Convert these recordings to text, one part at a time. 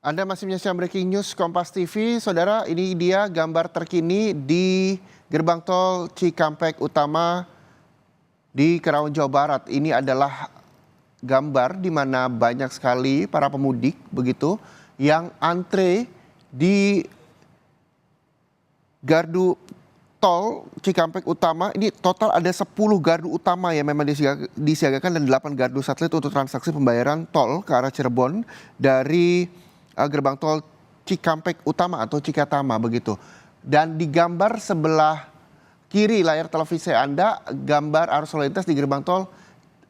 Anda masih menyaksikan Breaking News Kompas TV. Saudara, ini dia gambar terkini di gerbang tol Cikampek Utama di Karawang, Jawa Barat. Ini adalah gambar di mana banyak sekali para pemudik begitu yang antre di gardu tol Cikampek Utama. Ini total ada 10 gardu utama yang memang disiagakan dan 8 gardu satelit untuk transaksi pembayaran tol ke arah Cirebon dari gerbang tol Cikampek Utama atau Cikatama begitu. Dan di gambar sebelah kiri layar televisi Anda, gambar arus lalu lintas di gerbang tol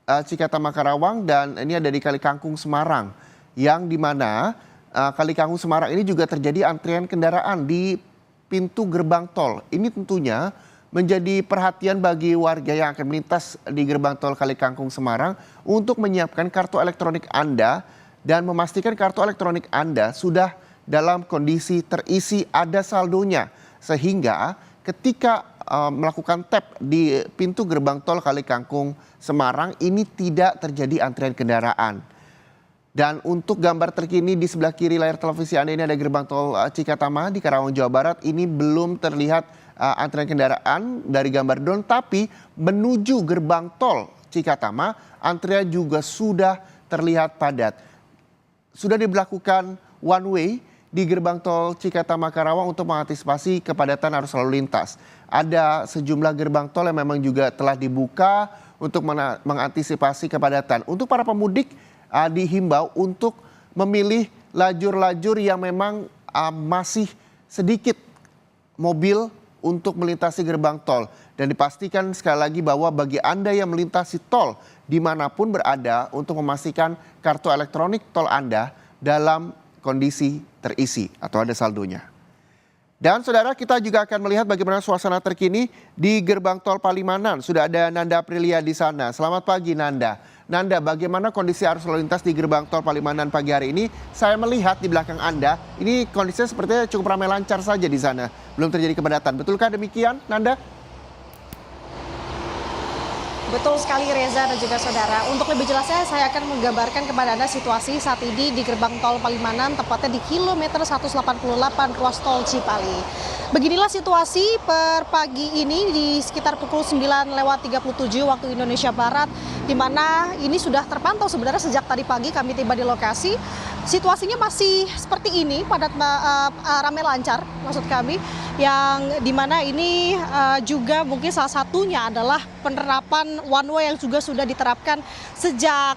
Cikatama Karawang, dan ini ada di Kali Kangkung Semarang, yang dimana Kali Kangkung Semarang ini juga terjadi antrian kendaraan di pintu gerbang tol. Ini tentunya menjadi perhatian bagi warga yang akan melintas di gerbang tol Kali Kangkung Semarang untuk menyiapkan kartu elektronik Anda dan memastikan kartu elektronik Anda sudah dalam kondisi terisi, ada saldonya. Sehingga ketika melakukan tap di pintu gerbang tol Kali Kangkung Semarang ini tidak terjadi antrian kendaraan. Dan untuk gambar terkini di sebelah kiri layar televisi Anda, ini ada gerbang tol Cikatama di Karawang, Jawa Barat. Ini belum terlihat antrian kendaraan dari gambar drone, tapi menuju gerbang tol Cikatama antrian juga sudah terlihat padat. Sudah diberlakukan one way di gerbang tol Cikatama Karawang untuk mengantisipasi kepadatan arus lalu lintas. Ada sejumlah gerbang tol yang memang juga telah dibuka untuk mengantisipasi kepadatan. Untuk para pemudik dihimbau untuk memilih lajur-lajur yang memang masih sedikit mobil untuk melintasi gerbang tol. Dan dipastikan sekali lagi bahwa bagi Anda yang melintasi tol dimanapun berada, untuk memastikan kartu elektronik tol Anda dalam kondisi terisi atau ada saldonya. Dan saudara, kita juga akan melihat bagaimana suasana terkini di gerbang tol Palimanan. Sudah ada Nanda Aprilia di sana. Selamat pagi Nanda. Nanda, bagaimana kondisi arus lalu lintas di gerbang tol Palimanan pagi hari ini? Saya melihat di belakang Anda, ini kondisinya sepertinya cukup ramai lancar saja di sana. Belum terjadi kepadatan. Betulkah demikian, Nanda? Betul sekali Reza dan juga saudara. Untuk lebih jelasnya saya akan menggambarkan kepada Anda situasi saat ini di gerbang tol Palimanan, tepatnya di kilometer 188 ruas tol Cipali. Beginilah situasi per pagi ini di sekitar pukul 9:37 waktu Indonesia Barat, di mana ini sudah terpantau sebenarnya sejak tadi pagi kami tiba di lokasi. Situasinya masih seperti ini, padat ramai lancar maksud kami, yang dimana ini juga mungkin salah satunya adalah penerapan one way yang juga sudah diterapkan sejak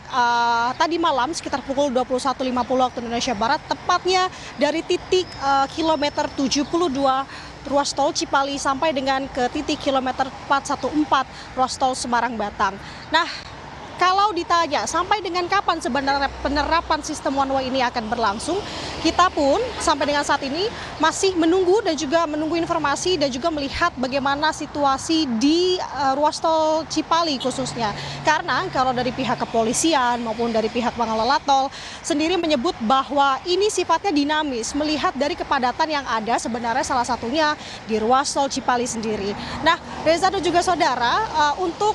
tadi malam sekitar pukul 21.50 waktu Indonesia Barat, tepatnya dari titik kilometer 72 ruas tol Cipali sampai dengan ke titik kilometer 414 ruas tol Semarang Batang. Nah, kalau ditanya sampai dengan kapan sebenarnya penerapan sistem one way ini akan berlangsung, kita pun sampai dengan saat ini masih menunggu dan juga menunggu informasi dan juga melihat bagaimana situasi di ruas tol Cipali khususnya. Karena kalau dari pihak kepolisian maupun dari pihak pengelola tol sendiri menyebut bahwa ini sifatnya dinamis, melihat dari kepadatan yang ada sebenarnya salah satunya di ruas tol Cipali sendiri. Nah, Reza dan juga saudara, untuk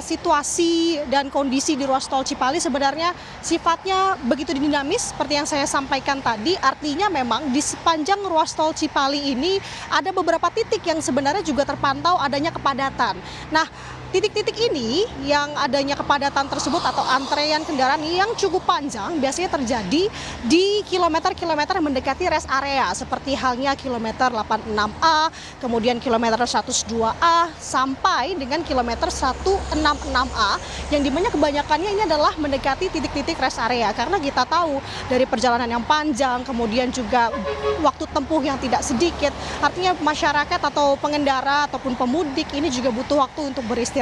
situasi dan kondisi di ruas tol Cipali sebenarnya sifatnya begitu dinamis seperti yang saya sampaikan tadi. Artinya memang di sepanjang ruas tol Cipali ini ada beberapa titik yang sebenarnya juga terpantau adanya kepadatan. Nah, titik-titik ini yang adanya kepadatan tersebut atau antrean kendaraan yang cukup panjang biasanya terjadi di kilometer-kilometer yang mendekati rest area seperti halnya kilometer 86A, kemudian kilometer 102A sampai dengan kilometer 166A, yang dimana kebanyakannya ini adalah mendekati titik-titik rest area karena kita tahu dari perjalanan yang panjang, kemudian juga waktu tempuh yang tidak sedikit, artinya masyarakat atau pengendara ataupun pemudik ini juga butuh waktu untuk beristirahat.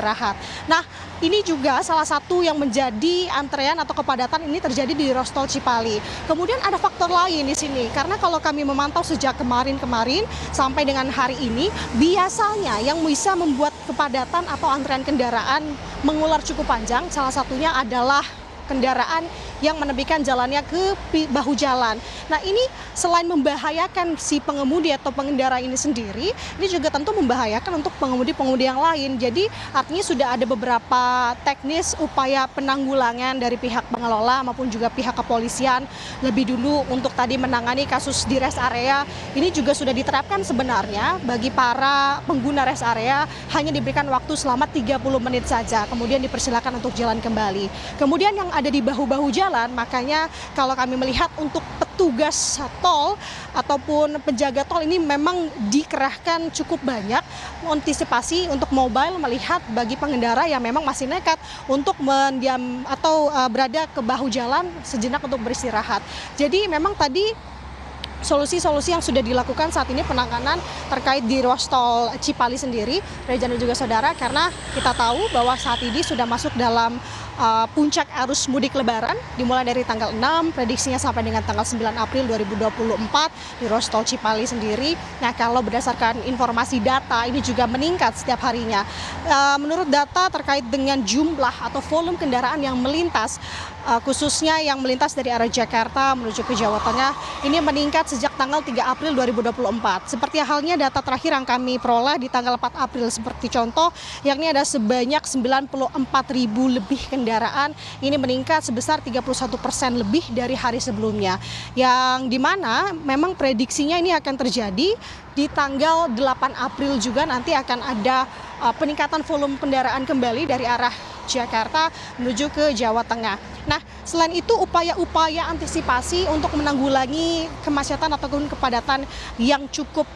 Nah, ini juga salah satu yang menjadi antrean atau kepadatan ini terjadi di ruas tol Cipali. Kemudian ada faktor lain di sini, karena kalau kami memantau sejak kemarin sampai dengan hari ini, biasanya yang bisa membuat kepadatan atau antrean kendaraan mengular cukup panjang, salah satunya adalah kendaraan yang menepikan jalannya ke bahu jalan. Nah, ini selain membahayakan si pengemudi atau pengendara ini sendiri, ini juga tentu membahayakan untuk pengemudi-pengemudi yang lain. Jadi artinya sudah ada beberapa teknis upaya penanggulangan dari pihak pengelola maupun juga pihak kepolisian lebih dulu untuk tadi menangani kasus di rest area. Ini juga sudah diterapkan sebenarnya bagi para pengguna rest area, hanya diberikan waktu selama 30 menit saja, kemudian dipersilakan untuk jalan kembali. Kemudian yang ada di bahu-bahu jalan, makanya kalau kami melihat untuk petugas tol ataupun penjaga tol ini memang dikerahkan cukup banyak mengantisipasi untuk mobile melihat bagi pengendara yang memang masih nekat untuk mendiam atau berada ke bahu jalan sejenak untuk beristirahat. Jadi memang tadi solusi-solusi yang sudah dilakukan saat ini penanganan terkait di ruas tol Cipali sendiri, Reza dan juga saudara, karena kita tahu bahwa saat ini sudah masuk dalam puncak arus mudik lebaran dimulai dari tanggal 6, prediksinya sampai dengan tanggal 9 April 2024 di ruas tol Cipali sendiri. Nah, kalau berdasarkan informasi data ini juga meningkat setiap harinya. Menurut data terkait dengan jumlah atau volume kendaraan yang melintas, khususnya yang melintas dari arah Jakarta menuju ke Jawa Tengah, ini meningkat sejak tanggal 3 April 2024. Seperti halnya data terakhir yang kami peroleh di tanggal 4 April seperti contoh, yakni ada sebanyak 94.000 lebih kendaraan, ini meningkat sebesar 31% lebih dari hari sebelumnya. Yang dimana memang prediksinya ini akan terjadi di tanggal 8 April juga nanti akan ada peningkatan volume kendaraan kembali dari arah Jakarta menuju ke Jawa Tengah. Nah, selain itu upaya-upaya antisipasi untuk menanggulangi kemacetan ataupun kepadatan yang cukup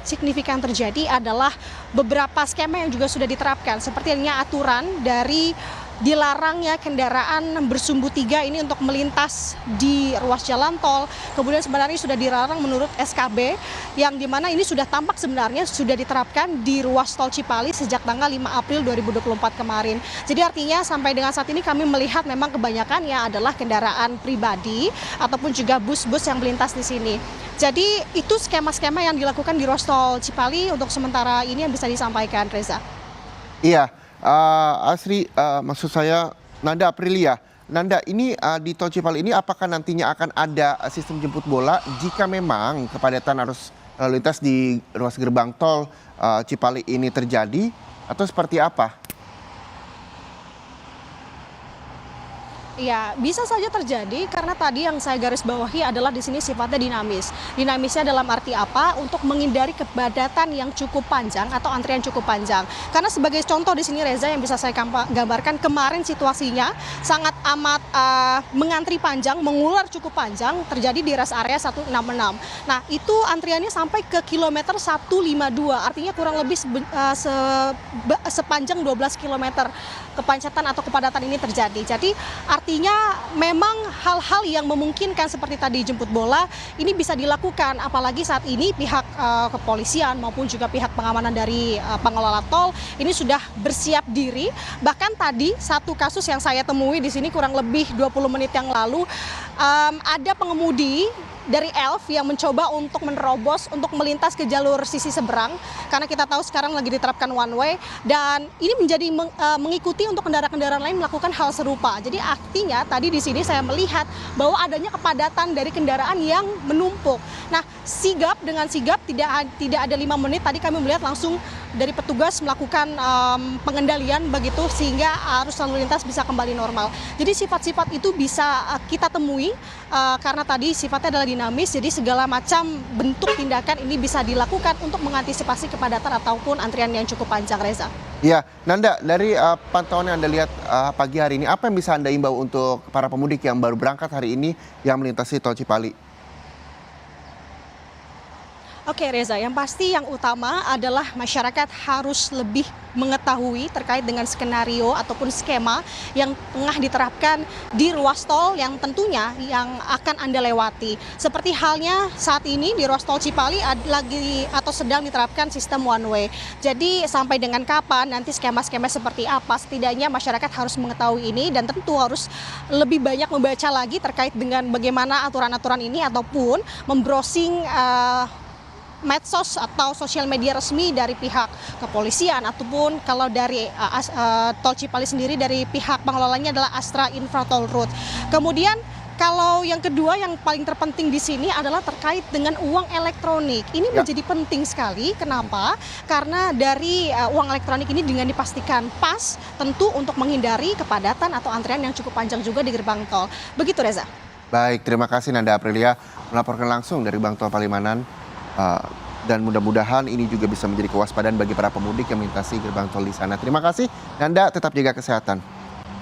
signifikan terjadi adalah beberapa skema yang juga sudah diterapkan. Seperti halnya aturan dari dilarangnya kendaraan bersumbu 3 ini untuk melintas di ruas jalan tol. Kemudian sebenarnya sudah dilarang menurut SKB, yang dimana ini sudah tampak sebenarnya sudah diterapkan di ruas tol Cipali sejak tanggal 5 April 2024 kemarin. Jadi artinya sampai dengan saat ini kami melihat memang kebanyakannya adalah kendaraan pribadi ataupun juga bus-bus yang melintas di sini. Jadi itu skema-skema yang dilakukan di ruas tol Cipali untuk sementara ini yang bisa disampaikan, Reza. Iya. Asri, maksud saya Nanda Aprilia. Nanda, ini di tol Cipali ini apakah nantinya akan ada sistem jemput bola jika memang kepadatan arus lalu lintas di ruas gerbang tol Cipali ini terjadi, atau seperti apa? Ya, bisa saja terjadi karena tadi yang saya garis bawahi adalah di sini sifatnya dinamis. Dinamisnya dalam arti apa? Untuk menghindari kepadatan yang cukup panjang atau antrian cukup panjang. Karena sebagai contoh di sini, Reza, yang bisa saya gambarkan kemarin situasinya sangat amat mengantri panjang, mengular cukup panjang terjadi di rest area 166. Nah, itu antriannya sampai ke kilometer 152, artinya kurang lebih sepanjang 12 kilometer kepadatan atau kepadatan ini terjadi. Jadi artinya memang hal-hal yang memungkinkan seperti tadi jemput bola ini bisa dilakukan, apalagi saat ini pihak kepolisian maupun juga pihak pengamanan dari pengelola tol ini sudah bersiap diri. Bahkan tadi satu kasus yang saya temui di sini kurang lebih 20 menit yang lalu, ada pengemudi dari ELF yang mencoba untuk menerobos untuk melintas ke jalur sisi seberang, karena kita tahu sekarang lagi diterapkan one way, dan ini menjadi mengikuti untuk kendaraan-kendaraan lain melakukan hal serupa. Jadi artinya tadi di sini saya melihat bahwa adanya kepadatan dari kendaraan yang menumpuk. Nah, dengan sigap tidak ada 5 menit tadi kami melihat langsung dari petugas melakukan pengendalian begitu sehingga arus lalu lintas bisa kembali normal. Jadi sifat-sifat itu bisa kita temui karena tadi sifatnya adalah dinamis, jadi segala macam bentuk tindakan ini bisa dilakukan untuk mengantisipasi kepadatan ataupun antrian yang cukup panjang, Reza. Ya, Nanda, dari pantauan yang Anda lihat pagi hari ini, apa yang bisa Anda imbau untuk para pemudik yang baru berangkat hari ini yang melintasi tol Cipali? Oke, Reza, yang pasti yang utama adalah masyarakat harus lebih mengetahui terkait dengan skenario ataupun skema yang tengah diterapkan di ruas tol yang tentunya yang akan Anda lewati. Seperti halnya saat ini di ruas tol Cipali lagi atau sedang diterapkan sistem one way. Jadi sampai dengan kapan nanti skema-skema seperti apa, setidaknya masyarakat harus mengetahui ini dan tentu harus lebih banyak membaca lagi terkait dengan bagaimana aturan-aturan ini ataupun membrowsing medsos atau sosial media resmi dari pihak kepolisian ataupun kalau dari Tol Cipali sendiri dari pihak pengelolanya adalah Astra Infra Toll Road. Kemudian kalau yang kedua yang paling terpenting di sini adalah terkait dengan uang elektronik. Ini menjadi penting sekali. Kenapa? Karena dari uang elektronik ini dengan dipastikan pas, tentu untuk menghindari kepadatan atau antrian yang cukup panjang juga di gerbang tol. Begitu Reza. Baik, terima kasih Nanda Aprilia melaporkan langsung dari Gerbang Tol Palimanan. Dan mudah-mudahan ini juga bisa menjadi kewaspadaan bagi para pemudik yang melintasi gerbang tol di sana. Terima kasih, Nanda, tetap jaga kesehatan.